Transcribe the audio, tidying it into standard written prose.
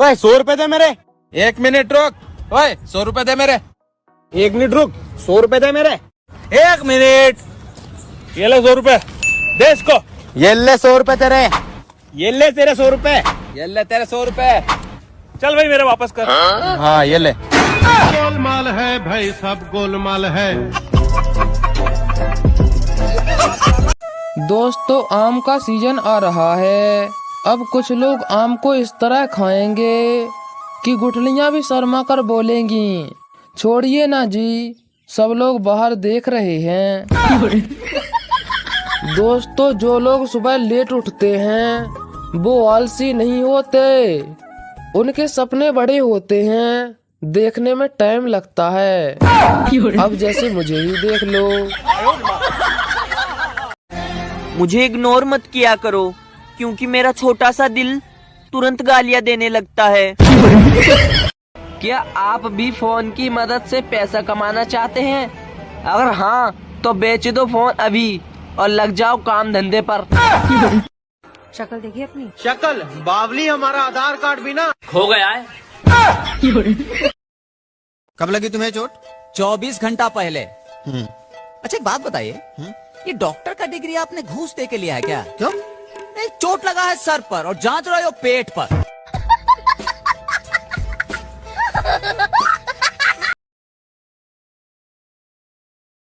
ओए 100 रुपए दे मेरे। 1 मिनट रुक। ओए 100 रुपए दे मेरे। 1 मिनट रुक, 100 रुपए दे मेरे। 1 मिनट। ये ले 100 रुपए दे इसको। ये ले 100 रुपए तेरे। ये ले तेरे 100 रुपए। ये ले तेरे 100 रुपए। चल भाई मेरे वापस कर। हाँ ये ले। गोलमाल है भाई, सब गोलमाल है। दोस्तों आम का सीजन आ रहा है। अब कुछ लोग आम को इस तरह खाएंगे कि गुठलियां भी शर्मा कर बोलेंगी। छोड़िए ना जी, सब लोग बाहर देख रहे हैं। दोस्तों जो लोग सुबह लेट उठते हैं वो आलसी नहीं होते, उनके सपने बड़े होते हैं, देखने में टाइम लगता है। अब जैसे मुझे ही देख लो। मुझे इग्नोर मत किया करो क्योंकि मेरा छोटा सा दिल तुरंत गालियां देने लगता है। क्या आप भी फोन की मदद से पैसा कमाना चाहते हैं? अगर हाँ तो बेच दो फोन अभी और लग जाओ काम धंधे पर। शक्ल देखिए अपनी। शक्ल बावली, हमारा आधार कार्ड भी ना खो गया है। कब लगी तुम्हें चोट? 24 घंटा पहले। अच्छा एक बात बताइए, ये डॉक्टर का डिग्री आपने घूस दे के लिया है क्या? क्यों? नहीं, चोट लगा है सर पर और जांच रहे हो पेट पर।